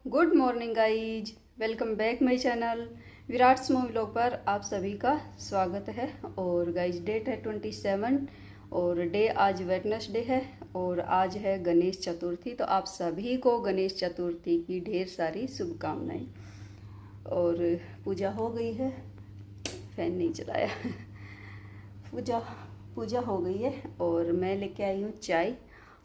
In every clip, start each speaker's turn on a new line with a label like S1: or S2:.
S1: Good morning guys, welcome back my channel Virat स्मो vlog पर आप सभी का स्वागत है। और गाइज डेट है 27 और डे आज वेडनेसडे है और आज है गणेश चतुर्थी। तो आप सभी को गणेश चतुर्थी की ढेर सारी शुभकामनाएं। और पूजा हो गई है, फैन नहीं चलाया पूजा पूजा हो गई है और मैं लेके आई हूँ चाय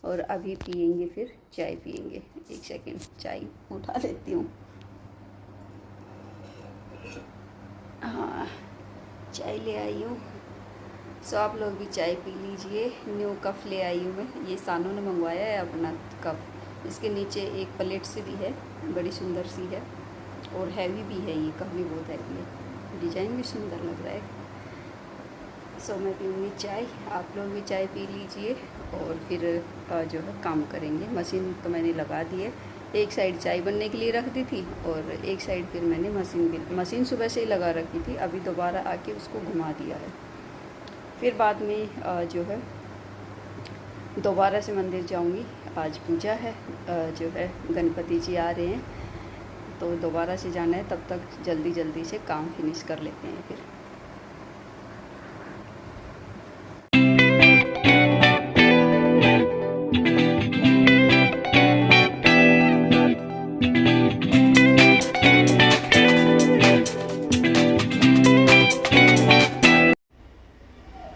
S1: और अभी पियेंगे, फिर चाय पियेंगे। एक सेकेंड, चाय उठा लेती हूँ। हाँ, चाय ले आई हूँ। सो आप लोग भी चाय पी लीजिए। न्यू कप ले आई हूँ मैं, ये सानू ने मंगवाया है अपना कप। इसके नीचे एक प्लेट से भी है, बड़ी सुंदर सी है और हैवी भी है। ये कप भी बहुत हैवी है, डिज़ाइन भी सुंदर लग रहा है। सो मैं पीऊँगी चाय, आप लोग भी चाय पी लीजिए और फिर जो है काम करेंगे। मशीन तो मैंने लगा दी है, एक साइड चाय बनने के लिए रख दी थी और एक साइड फिर मैंने मशीन सुबह से ही लगा रखी थी। अभी दोबारा आके उसको घुमा दिया है। फिर बाद में जो है दोबारा से मंदिर जाऊंगी। आज पूजा है, जो है गणपति जी आ रहे हैं तो दोबारा से जाना है। तब तक जल्दी जल्दी से काम फिनिश कर लेते हैं फिर।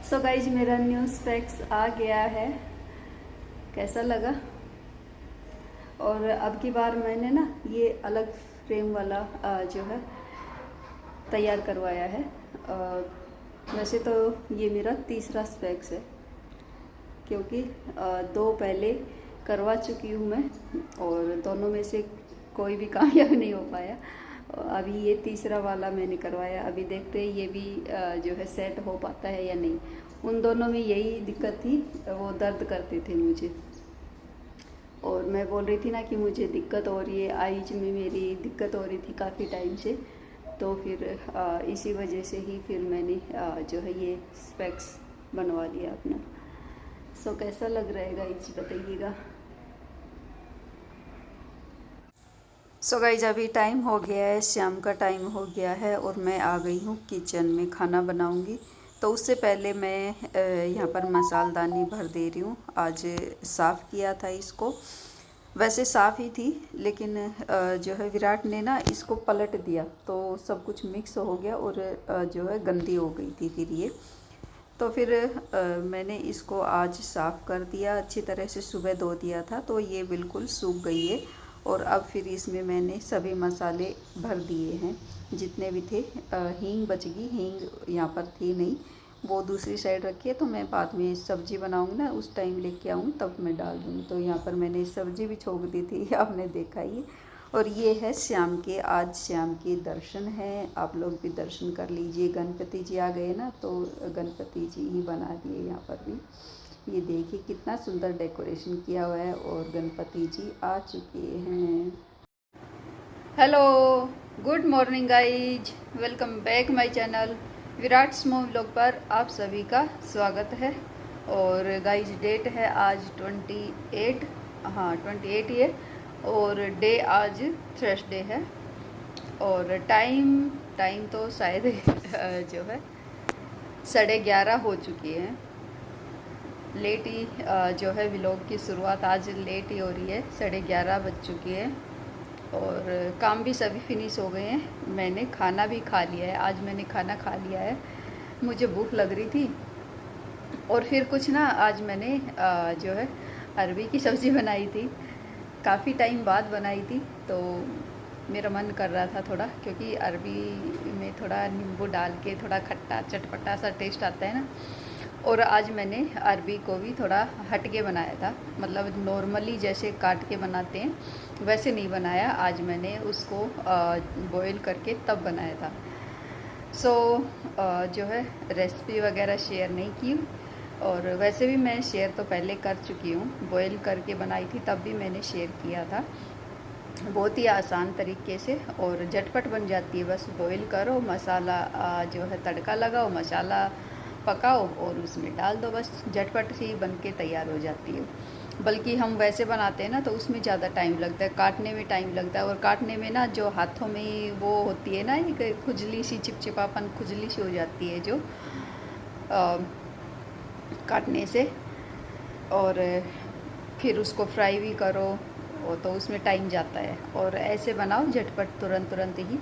S1: सो गाइज मेरा न्यू स्पेक्स आ गया है, कैसा लगा। और अब की बार मैंने ना ये अलग फ्रेम वाला जो है तैयार करवाया है। वैसे तो ये मेरा तीसरा स्पेक्स है, क्योंकि दो पहले करवा चुकी हूँ मैं और दोनों में से कोई भी कामयाब नहीं हो पाया। अभी ये तीसरा वाला मैंने करवाया। अभी देखते हैं ये भी जो है सेट हो पाता है या नहीं। उन दोनों में यही दिक्कत थी, वो दर्द करते थे मुझे। और मैं बोल रही थी ना कि मुझे दिक्कत हो रही है, आईज में मेरी दिक्कत हो रही थी काफ़ी टाइम से। तो फिर इसी वजह से ही फिर मैंने जो है ये स्पेक्स बनवा लिया अपना। सो कैसा लग रहा है गाइज बताइएगा। सो गाइज अभी टाइम हो गया है, शाम का टाइम हो गया है और मैं आ गई हूँ किचन में, खाना बनाऊँगी। तो उससे पहले मैं यहाँ पर मसालदानी भर दे रही हूँ। आज साफ़ किया था इसको, वैसे साफ़ ही थी लेकिन जो है विराट ने ना इसको पलट दिया तो सब कुछ मिक्स हो गया और जो है गंदी हो गई थी फिर ये। तो फिर मैंने इसको आज साफ़ कर दिया अच्छी तरह से, सुबह धो दिया था तो ये बिल्कुल सूख गई है। और अब फिर इसमें मैंने सभी मसाले भर दिए हैं जितने भी थे। हींग बच गई, हींग यहाँ पर थी नहीं, वो दूसरी साइड रखी है। तो मैं बाद में सब्ज़ी बनाऊँगी ना, उस टाइम लेके आऊँ तब मैं डाल दूँगी। तो यहाँ पर मैंने सब्ज़ी भी छोंक दी थी, आपने देखा ही। और ये है श्याम के, आज श्याम के दर्शन हैं, आप लोग भी दर्शन कर लीजिए। गणपति जी आ गए ना तो गणपति जी ही बना दिए यहाँ पर भी। ये देखिए कितना सुंदर डेकोरेशन किया हुआ है और गणपति जी आ चुके हैं। Hello, good morning guys, welcome back my channel Virat स्मो व्लॉग पर आप सभी का स्वागत है। और गाइज डेट है आज 28, हाँ 28 ये, और डे आज थर्सडे है। और टाइम तो शायद जो है 11:30 हो चुकी है। लेट ही जो है व्लॉग की शुरुआत आज लेट ही हो रही है, 11:30 बज चुकी है। और काम भी सभी फिनिश हो गए हैं। मैंने खाना भी खा लिया है, आज मैंने खाना खा लिया है। मुझे भूख लग रही थी और फिर कुछ ना आज मैंने जो है अरबी की सब्ज़ी बनाई थी, काफ़ी टाइम बाद बनाई थी। तो मेरा मन कर रहा था थोड़ा, क्योंकि अरबी में थोड़ा नींबू डाल के थोड़ा खट्टा चटपटा सा टेस्ट आता है ना। और आज मैंने अरबी को भी थोड़ा हट के बनाया था, मतलब नॉर्मली जैसे काट के बनाते हैं वैसे नहीं बनाया। आज मैंने उसको बॉईल करके तब बनाया था। सो जो है रेसिपी वगैरह शेयर नहीं की। और वैसे भी मैं शेयर तो पहले कर चुकी हूँ, बॉईल करके बनाई थी तब भी मैंने शेयर किया था। बहुत ही आसान तरीके से और झटपट बन जाती है। बस बॉईल करो, मसाला जो है तड़का लगाओ, मसाला पकाओ और उसमें डाल दो, बस झटपट सी बन के तैयार हो जाती है। बल्कि हम वैसे बनाते हैं ना तो उसमें ज़्यादा टाइम लगता है, काटने में टाइम लगता है। और काटने में ना जो हाथों में वो होती है ना एक खुजली सी, चिपचिपापन, खुजली सी हो जाती है जो काटने से। और फिर उसको फ्राई भी करो तो उसमें टाइम जाता है। और ऐसे बनाओ झटपट, तुरंत तुरंत ही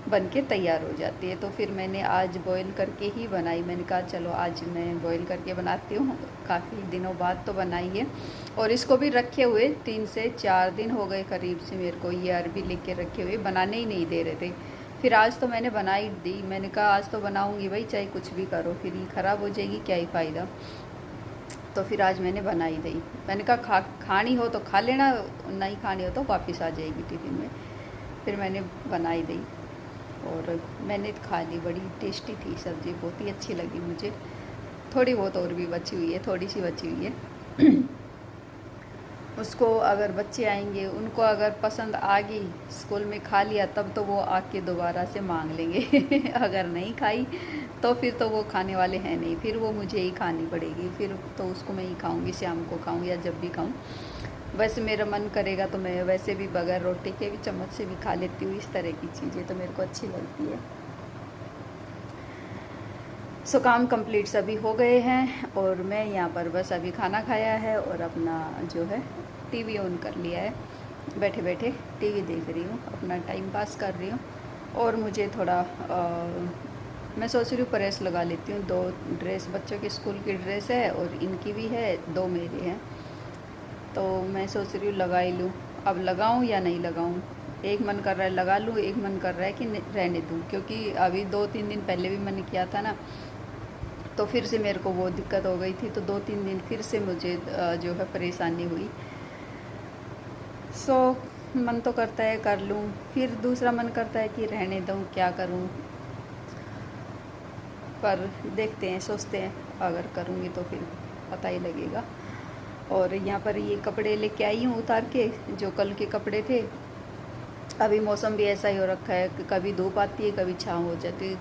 S1: बन के तैयार हो जाती है। तो फिर मैंने आज बॉईल करके ही बनाई। मैंने कहा चलो आज मैं बॉईल करके बनाती हूँ, काफ़ी दिनों बाद तो बनाई है। और इसको भी रखे हुए 3 से 4 दिन हो गए करीब से मेरे को, ये अरबी लेके रखे हुए, बनाने ही नहीं दे रहे थे। फिर आज तो मैंने बना ही दी। मैंने कहा आज तो बनाऊँगी भाई, चाहे कुछ भी करो, फिर ये ख़राब हो जाएगी, क्या ही फ़ायदा। तो फिर आज मैंने बना ही दी। मैंने कहा खानी हो तो खा लेना, नहीं खानी हो तो वापस आ जाएगी टिफ़िन में। फिर मैंने बना ही दी और मैंने खा ली। बड़ी टेस्टी थी सब्ज़ी, बहुत ही अच्छी लगी मुझे। थोड़ी बहुत और भी बची हुई है, थोड़ी सी बची हुई है। उसको अगर बच्चे आएंगे, उनको अगर पसंद आ गई, स्कूल में खा लिया, तब तो वो आके दोबारा से मांग लेंगे। अगर नहीं खाई तो फिर तो वो खाने वाले हैं नहीं, फिर वो मुझे ही खानी पड़ेगी। फिर तो उसको मैं ही खाऊंगी, शाम को खाऊं या जब भी खाऊं। वैसे मेरा मन करेगा तो मैं वैसे भी बगैर रोटी के भी चम्मच से भी खा लेती हूँ। इस तरह की चीज़ें तो मेरे को अच्छी लगती है। सो काम कंप्लीट सभी हो गए हैं और मैं यहाँ पर बस अभी खाना खाया है और अपना जो है टीवी ऑन कर लिया है। बैठे बैठे टीवी देख रही हूँ, अपना टाइम पास कर रही हूँ। और मुझे थोड़ा मैं सोच रही हूँ प्रेस लगा लेती हूँ। 2 ड्रेस, बच्चों की स्कूल की ड्रेस है और इनकी भी है, 2 मेरे हैं। तो मैं सोच रही हूँ लगा ही लूँ। अब लगाऊँ या नहीं लगाऊँ, एक मन कर रहा है लगा लूँ, एक मन कर रहा है कि रहने दूँ। क्योंकि अभी 2-3 दिन पहले भी मैंने किया था ना, तो फिर से मेरे को वो दिक्कत हो गई थी। तो 2-3 दिन फिर से मुझे जो है परेशानी हुई। सो मन तो करता है कर लूँ, फिर दूसरा मन करता है कि रहने दूँ, क्या करूँ। पर देखते हैं, सोचते हैं, अगर करूँगी तो फिर पता ही लगेगा। और यहाँ पर ये कपड़े लेके आई हूँ उतार के, जो कल के कपड़े थे। अभी मौसम भी ऐसा ही हो रखा है कि कभी धूप आती है, कभी छाँव हो जाती है,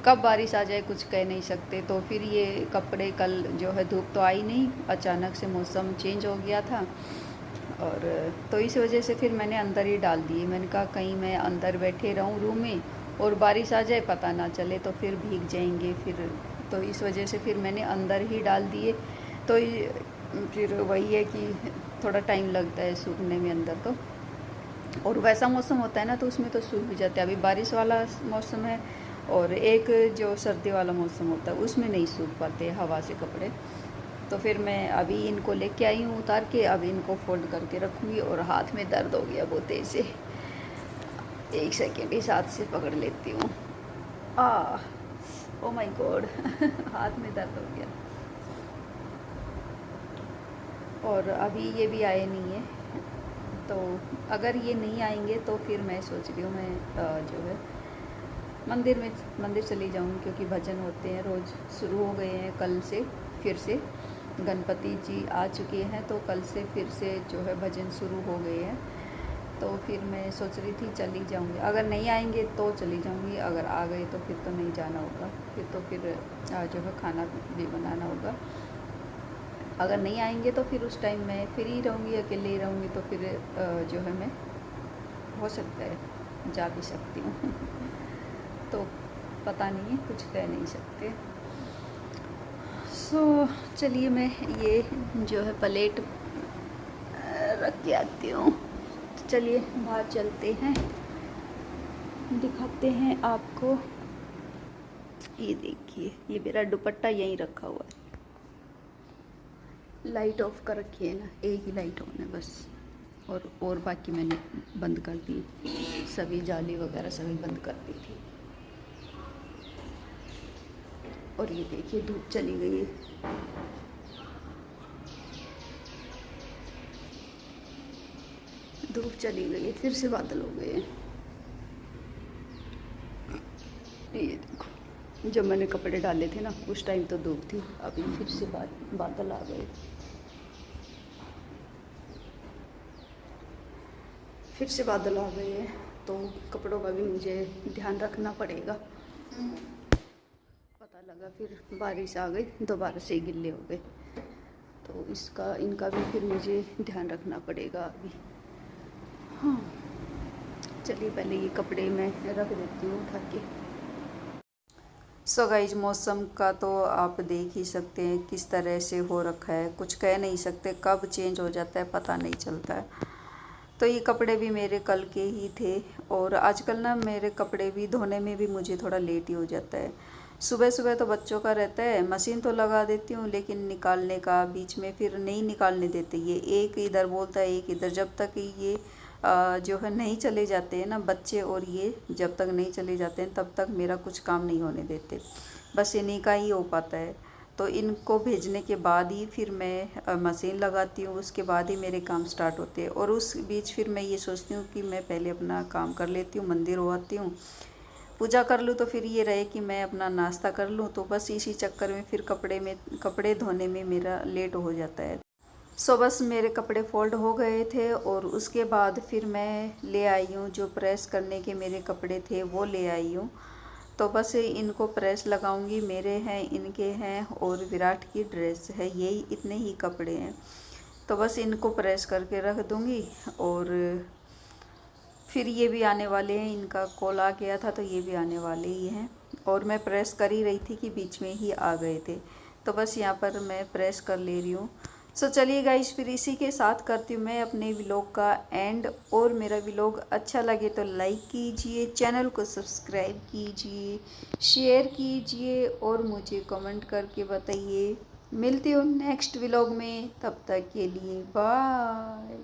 S1: कब बारिश आ जाए कुछ कह नहीं सकते। तो फिर ये कपड़े कल जो है, धूप तो आई नहीं, अचानक से मौसम चेंज हो गया था। और तो इस वजह से फिर मैंने अंदर ही डाल दिए। मैंने कहा कहीं मैं अंदर बैठे रहूं रूम में और बारिश आ जाए, पता ना चले, तो फिर भीग जाएंगे फिर। तो इस वजह से फिर मैंने अंदर ही डाल दिए। तो फिर वही है कि थोड़ा टाइम लगता है सूखने में अंदर तो। और वैसा मौसम होता है ना तो उसमें तो सूख भी जाते हैं। अभी बारिश वाला मौसम है और एक जो सर्दी वाला मौसम होता है उसमें नहीं सूख पाते हवा से कपड़े। तो फिर मैं अभी इनको लेके आई हूँ उतार के, अब इनको फोल्ड करके रखूँगी। और हाथ में दर्द हो गया बहुत तेज़ से, 1 सेकेंड इस हाथ से पकड़ लेती हूँ। Oh my God. हाथ में दर्द हो गया। और अभी ये भी आए नहीं है, तो अगर ये नहीं आएंगे तो फिर मैं सोच रही हूँ मैं जो है मंदिर चली जाऊँ। क्योंकि भजन होते हैं रोज़, शुरू हो गए हैं कल से। फिर से गणपति जी आ चुके हैं तो कल से फिर से जो है भजन शुरू हो गए हैं। तो फिर मैं सोच रही थी चली जाऊँगी। अगर नहीं आएंगे तो चली जाऊँगी, अगर आ गए तो फिर तो नहीं जाना होगा। फिर जो है खाना भी बनाना होगा। अगर नहीं आएंगे तो फिर उस टाइम मैं फ्री रहूँगी, अकेले ही रहूँगी। तो फिर जो है मैं, हो सकता है जा भी सकती हूँ। तो पता नहीं है, कुछ कह नहीं सकते। सो चलिए मैं ये जो है प्लेट रख के आती हूँ। तो चलिए बाहर चलते हैं, दिखाते हैं आपको। ये देखिए, ये मेरा दुपट्टा यहीं रखा हुआ है। लाइट ऑफ कर रखी है ना, एक ही लाइट ऑन है बस। और बाकी मैंने बंद कर दी, सभी जाली वगैरह सभी बंद कर दी थी। और ये देखिए धूप चली गई है। धूप चली गई है, फिर से बादल हो गए हैं। ये देखो, जब मैंने कपड़े डाले थे ना उस टाइम तो धूप थी, अभी फिर से बादल आ गए। फिर से बादल आ गए हैं, तो कपड़ों का भी मुझे ध्यान रखना पड़ेगा। पता लगा फिर बारिश आ गई, दोबारा से गिल्ले हो गए। तो इनका भी फिर मुझे ध्यान रखना पड़ेगा अभी। हाँ, चलिए पहले ये कपड़े मैं रख देती हूँ उठा के। सो गाइज, मौसम का तो आप देख ही सकते हैं किस तरह से हो रखा है, कुछ कह नहीं सकते, कब चेंज हो जाता है पता नहीं चलता है। तो ये कपड़े भी मेरे कल के ही थे, और आजकल ना मेरे कपड़े भी धोने में भी मुझे थोड़ा लेट ही हो जाता है। सुबह सुबह तो बच्चों का रहता है, मशीन तो लगा देती हूँ, लेकिन निकालने का बीच में फिर नहीं निकालने देते। ये एक इधर बोलता है एक इधर, जब तक ये जो है नहीं चले जाते हैं ना बच्चे, और ये जब तक नहीं चले जाते हैं तब तक मेरा कुछ काम नहीं होने देते, बस इन्हीं का ही हो पाता है। तो इनको भेजने के बाद ही फिर मैं मशीन लगाती हूँ, उसके बाद ही मेरे काम स्टार्ट होते हैं। और उस बीच फिर मैं ये सोचती हूँ कि मैं पहले अपना काम कर लेती हूँ, मंदिर हो आती हूँ, पूजा कर लूँ, तो फिर ये रहे कि मैं अपना नाश्ता कर लूँ। तो बस इसी चक्कर में फिर कपड़े धोने में मेरा लेट हो जाता है। सो बस मेरे कपड़े फोल्ड हो गए थे, और उसके बाद फिर मैं ले आई हूँ जो प्रेस करने के मेरे कपड़े थे वो ले आई हूँ। तो बस इनको प्रेस लगाऊंगी, मेरे हैं, इनके हैं, और विराट की ड्रेस है, यही इतने ही कपड़े हैं। तो बस इनको प्रेस करके रख दूंगी, और फिर ये भी आने वाले हैं, इनका कॉल आ गया था तो ये भी आने वाले ही हैं। और मैं प्रेस कर ही रही थी कि बीच में ही आ गए थे, तो बस यहाँ पर मैं प्रेस कर ले रही हूँ। सो चलिए गाइस, फिर इसी के साथ करती हूँ मैं अपने व्लॉग का एंड। और मेरा व्लॉग अच्छा लगे तो लाइक कीजिए, चैनल को सब्सक्राइब कीजिए, शेयर कीजिए, और मुझे कमेंट करके बताइए। मिलती हूँ नेक्स्ट व्लॉग में, तब तक के लिए बाय।